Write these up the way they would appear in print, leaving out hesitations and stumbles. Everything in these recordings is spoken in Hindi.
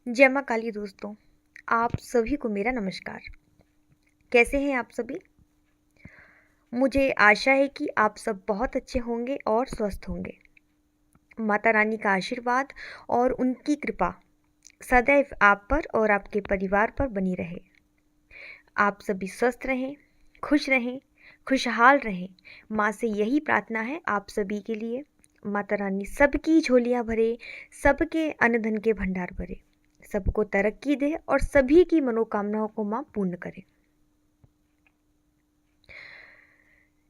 जय माँ काली दोस्तों, आप सभी को मेरा नमस्कार। कैसे हैं आप सभी? मुझे आशा है कि आप सब बहुत अच्छे होंगे और स्वस्थ होंगे। माता रानी का आशीर्वाद और उनकी कृपा सदैव आप पर और आपके परिवार पर बनी रहे। आप सभी स्वस्थ रहें, खुशहाल रहें। माँ से यही प्रार्थना है आप सभी के लिए। माता रानी सबकी झोलियाँ भरे, सबके अन्न धन के भंडार भरे, सबको तरक्की दे और सभी की मनोकामनाओं को माँ पूर्ण करे।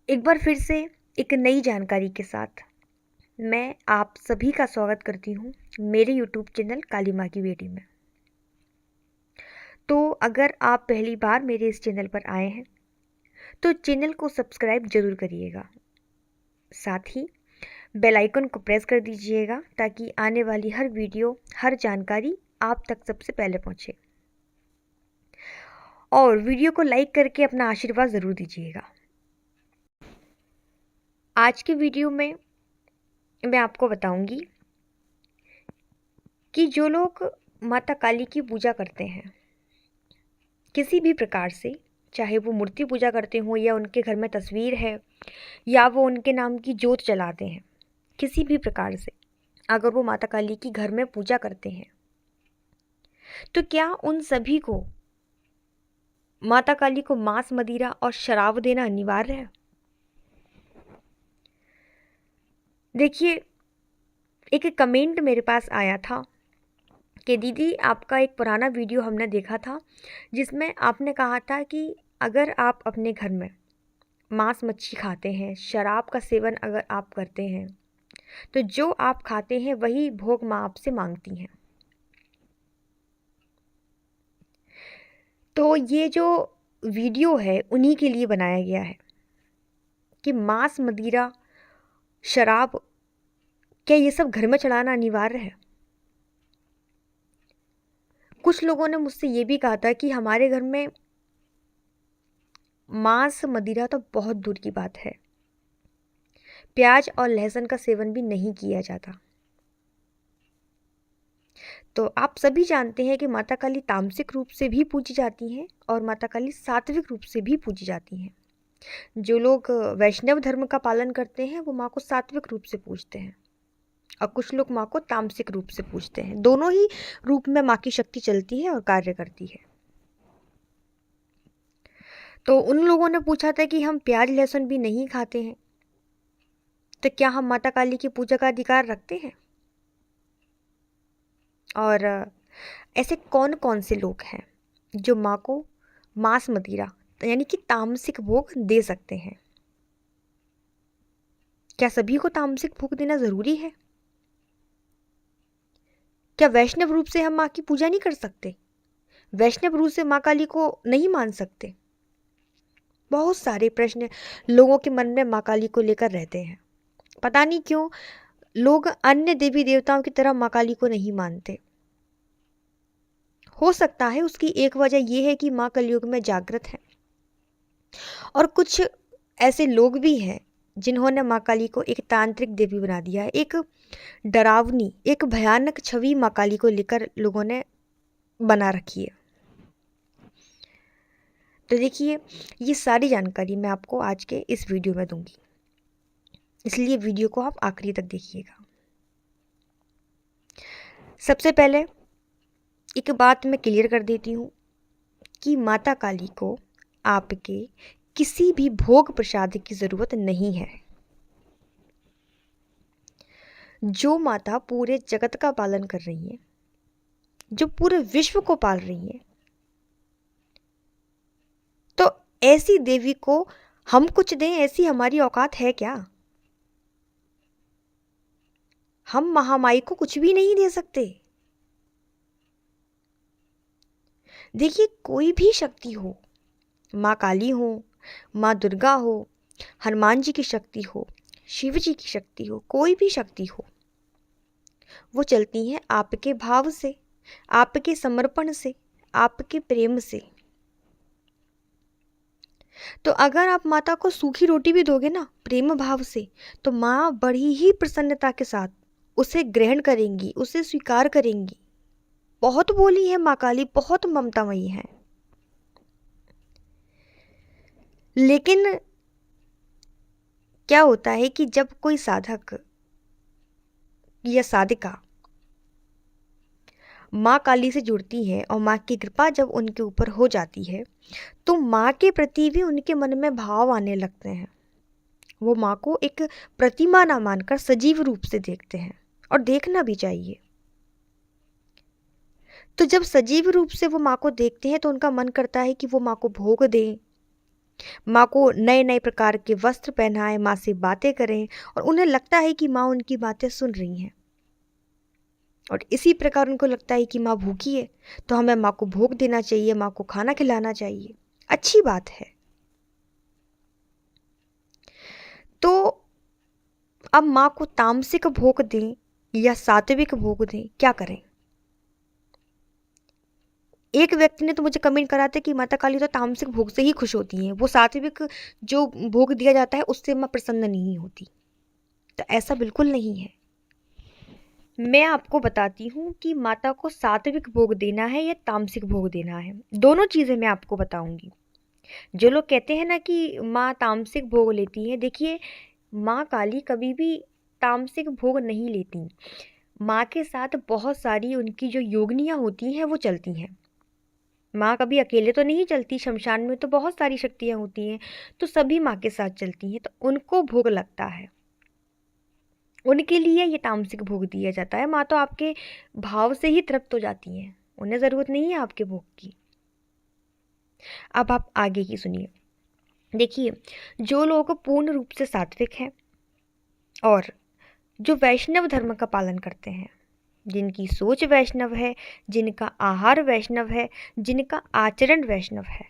एक बार फिर से एक नई जानकारी के साथ मैं आप सभी का स्वागत करती हूँ मेरे YouTube चैनल काली माँ की बेटी में। तो अगर आप पहली बार मेरे इस चैनल पर आए हैं तो चैनल को सब्सक्राइब जरूर करिएगा। साथ ही बेल आइकन को प्रेस कर दीजिएगा ताकि आने वाली हर वीडियो, हर जानकारी आप तक सबसे पहले पहुँचे। और वीडियो को लाइक करके अपना आशीर्वाद ज़रूर दीजिएगा। आज के वीडियो में मैं आपको बताऊंगी कि जो लोग माता काली की पूजा करते हैं किसी भी प्रकार से, चाहे वो मूर्ति पूजा करते हों या उनके घर में तस्वीर है या वो उनके नाम की जोत जलाते हैं, किसी भी प्रकार से अगर वो माता काली की घर में पूजा करते हैं तो क्या उन सभी को माता काली को मांस, मदिरा और शराब देना अनिवार्य है? देखिए, एक कमेंट मेरे पास आया था कि दीदी आपका एक पुराना वीडियो हमने देखा था जिसमें आपने कहा था कि अगर आप अपने घर में मांस मच्छी खाते हैं, शराब का सेवन अगर आप करते हैं तो जो आप खाते हैं वही भोग माँ आपसे मांगती हैं। तो ये जो वीडियो है उन्हीं के लिए बनाया गया है कि मांस, मदिरा, शराब, क्या ये सब घर में चढ़ाना अनिवार्य है? कुछ लोगों ने मुझसे ये भी कहा था कि हमारे घर में मांस, मदिरा तो बहुत दूर की बात है, प्याज और लहसुन का सेवन भी नहीं किया जाता। तो आप सभी जानते हैं कि माता काली तामसिक रूप से भी पूजी जाती हैं और माता काली सात्विक रूप से भी पूजी जाती हैं। जो लोग वैष्णव धर्म का पालन करते हैं वो माँ को सात्विक रूप से पूजते हैं और कुछ लोग माँ को तामसिक रूप से पूजते हैं। दोनों ही रूप में माँ की शक्ति चलती है और कार्य करती है। तो उन लोगों ने पूछा था कि हम प्याज लहसुन भी नहीं खाते हैं तो क्या हम माता काली की पूजा का अधिकार रखते हैं? और ऐसे कौन कौन से लोग हैं जो माँ को मांस, मदिरा यानी कि तामसिक भोग दे सकते हैं? क्या सभी को तामसिक भोग देना ज़रूरी है? क्या वैष्णव रूप से हम माँ की पूजा नहीं कर सकते? वैष्णव रूप से माँ काली को नहीं मान सकते? बहुत सारे प्रश्न लोगों के मन में माँ काली को लेकर रहते हैं। पता नहीं क्यों लोग अन्य देवी देवताओं की तरह माँ काली को नहीं मानते। हो सकता है उसकी एक वजह यह है कि माँ कलयुग में जागृत है और कुछ ऐसे लोग भी हैं जिन्होंने माँ काली को एक तांत्रिक देवी बना दिया है। एक डरावनी, एक भयानक छवि माँ काली को लेकर लोगों ने बना रखी है। तो देखिए, ये सारी जानकारी मैं आपको आज के इस वीडियो में दूंगी, इसलिए वीडियो को आप आखिरी तक देखिएगा। सबसे पहले एक बात मैं क्लियर कर देती हूँ कि माता काली को आपके किसी भी भोग प्रसाद की ज़रूरत नहीं है। जो माता पूरे जगत का पालन कर रही है, जो पूरे विश्व को पाल रही है, तो ऐसी देवी को हम कुछ दें, ऐसी हमारी औकात है क्या? हम महामाई को कुछ भी नहीं दे सकते। देखिए, कोई भी शक्ति हो, माँ काली हो, माँ दुर्गा हो, हनुमान जी की शक्ति हो, शिव जी की शक्ति हो, कोई भी शक्ति हो, वो चलती हैं आपके भाव से, आपके समर्पण से, आपके प्रेम से। तो अगर आप माता को सूखी रोटी भी दोगे ना प्रेम भाव से, तो माँ बड़ी ही प्रसन्नता के साथ उसे ग्रहण करेंगी, उसे स्वीकार करेंगी। बहुत भोली है माँ काली, बहुत ममतामयी है। लेकिन क्या होता है कि जब कोई साधक या साधिका माँ काली से जुड़ती है और माँ की कृपा जब उनके ऊपर हो जाती है, तो माँ के प्रति भी उनके मन में भाव आने लगते हैं। वो माँ को एक प्रतिमा ना मानकर सजीव रूप से देखते हैं, और देखना भी चाहिए। तो जब सजीव रूप से वो माँ को देखते हैं तो उनका मन करता है कि वो माँ को भोग दें, माँ को नए नए प्रकार के वस्त्र पहनाएं, माँ से बातें करें, और उन्हें लगता है कि माँ उनकी बातें सुन रही हैं। और इसी प्रकार उनको लगता है कि माँ भूखी है, तो हमें माँ को भोग देना चाहिए, माँ को खाना खिलाना चाहिए। अच्छी बात है। तो अब माँ को तामसिक भोग दें या सात्विक भोग दें, क्या करें? एक व्यक्ति ने तो मुझे कमेंट करा था कि माता काली तो तामसिक भोग से ही खुश होती हैं, वो सात्विक जो भोग दिया जाता है उससे माँ प्रसन्न नहीं होती। तो ऐसा बिल्कुल नहीं है। मैं आपको बताती हूँ कि माता को सात्विक भोग देना है या तामसिक भोग देना है, दोनों चीज़ें मैं आपको बताऊंगी। जो लोग कहते हैं ना कि माँ तामसिक भोग लेती है, देखिए माँ काली कभी भी तामसिक भोग नहीं लेती। माँ के साथ बहुत सारी उनकी जो योगिनियाँ होती हैं वो चलती हैं। माँ कभी अकेले तो नहीं चलती, शमशान में तो बहुत सारी शक्तियाँ होती हैं, तो सभी माँ के साथ चलती हैं, तो उनको भोग लगता है, उनके लिए ये तामसिक भोग दिया जाता है। माँ तो आपके भाव से ही तृप्त हो जाती हैं, उन्हें ज़रूरत नहीं है आपके भोग की। अब आप आगे की सुनिए। देखिए, जो लोग पूर्ण रूप से सात्विक हैं और जो वैष्णव धर्म का पालन करते हैं, जिनकी सोच वैष्णव है, जिनका आहार वैष्णव है, जिनका आचरण वैष्णव है,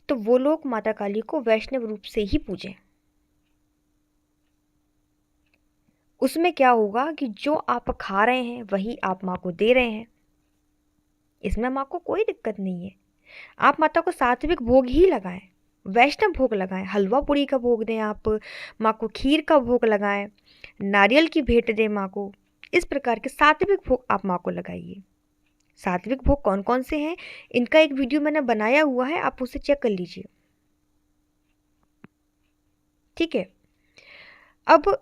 तो वो लोग माता काली को वैष्णव रूप से ही पूजें। उसमें क्या होगा कि जो आप खा रहे हैं वही आप माँ को दे रहे हैं, इसमें माँ को कोई दिक्कत नहीं है। आप माता को सात्विक भोग ही लगाएं, वैष्णव भोग लगाएं, हलवा पूड़ी का भोग दें, आप माँ को खीर का भोग लगाएं, नारियल की भेंट दें माँ को। इस प्रकार के सात्विक भोग आप माँ को लगाइए। सात्विक भोग कौन कौन से हैं, इनका एक वीडियो मैंने बनाया हुआ है, आप उसे चेक कर लीजिए। ठीक है। अब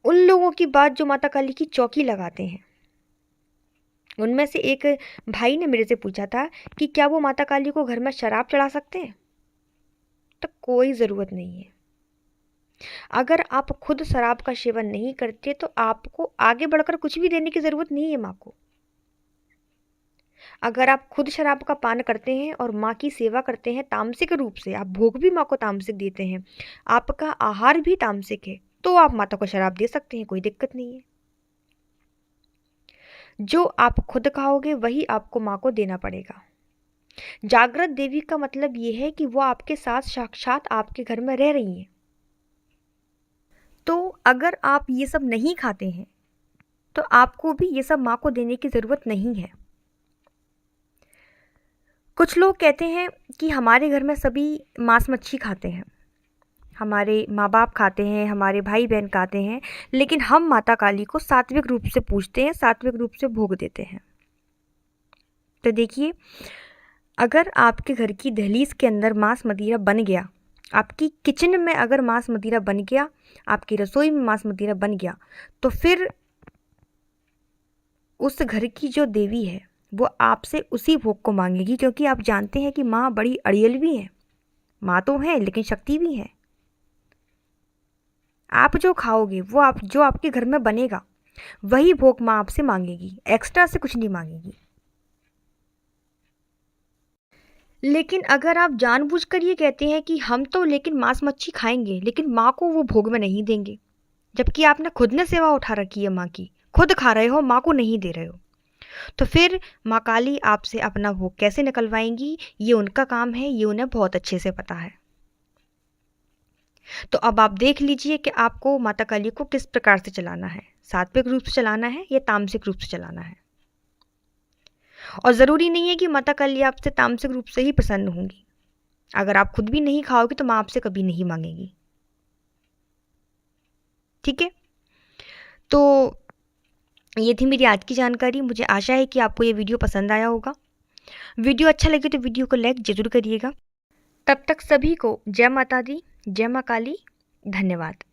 उन लोगों की बात जो माता काली की चौकी लगाते हैं, उनमें से एक भाई ने मेरे से पूछा था कि क्या वो माता काली को घर में शराब चढ़ा सकते हैं? तो कोई ज़रूरत नहीं है। अगर आप खुद शराब का सेवन नहीं करते तो आपको आगे बढ़कर कुछ भी देने की ज़रूरत नहीं है माँ को। अगर आप खुद शराब का पान करते हैं और माँ की सेवा करते हैं तामसिक रूप से, आप भोग भी माँ को तामसिक देते हैं, आपका आहार भी तामसिक है, तो आप माता को शराब दे सकते हैं, कोई दिक्कत नहीं है। जो आप खुद खाओगे वही आपको माँ को देना पड़ेगा। जागृत देवी का मतलब ये है कि वो आपके साथ साक्षात आपके घर में रह रही हैं। तो अगर आप ये सब नहीं खाते हैं तो आपको भी ये सब माँ को देने की ज़रूरत नहीं है। कुछ लोग कहते हैं कि हमारे घर में सभी मांस मच्छी खाते हैं, हमारे माँ बाप खाते हैं, हमारे भाई बहन खाते हैं, लेकिन हम माता काली को सात्विक रूप से पूजते हैं, सात्विक रूप से भोग देते हैं। तो देखिए, अगर आपके घर की दहलीज के अंदर मांस मदिरा बन गया, आपकी किचन में अगर मांस मदिरा बन गया, आपकी रसोई में मांस मदिरा बन गया, तो फिर उस घर की जो देवी है वो आपसे उसी भोग को मांगेगी, क्योंकि आप जानते हैं कि माँ बड़ी अड़ियल भी है। माँ तो है लेकिन शक्ति भी है। आप जो खाओगे वो आप जो आपके घर में बनेगा वही भोग माँ आपसे मांगेगी, एक्स्ट्रा से कुछ नहीं मांगेगी। लेकिन अगर आप जानबूझकर ये कहते हैं कि हम तो लेकिन मांस मच्छी खाएंगे लेकिन माँ को वो भोग में नहीं देंगे, जबकि आपने खुद ने सेवा उठा रखी है माँ की, खुद खा रहे हो, माँ को नहीं दे रहे हो, तो फिर माँ काली आपसे अपना भोग कैसे निकलवाएंगी? ये उनका काम है, ये उन्हें बहुत अच्छे से पता है। तो अब आप देख लीजिए कि आपको माता काली को किस प्रकार से चलाना है, सात्विक रूप से चलाना है या तामसिक रूप से चलाना है। और ज़रूरी नहीं है कि माता काली आपसे तामसिक रूप से ही प्रसन्न होंगी। अगर आप खुद भी नहीं खाओगे तो माँ आपसे कभी नहीं मांगेगी। ठीक है। तो ये थी मेरी आज की जानकारी। मुझे आशा है कि आपको ये वीडियो पसंद आया होगा। वीडियो अच्छा लगे तो वीडियो को लाइक ज़रूर करिएगा। तब तक सभी को जय माता दी, जय माँ काली। धन्यवाद।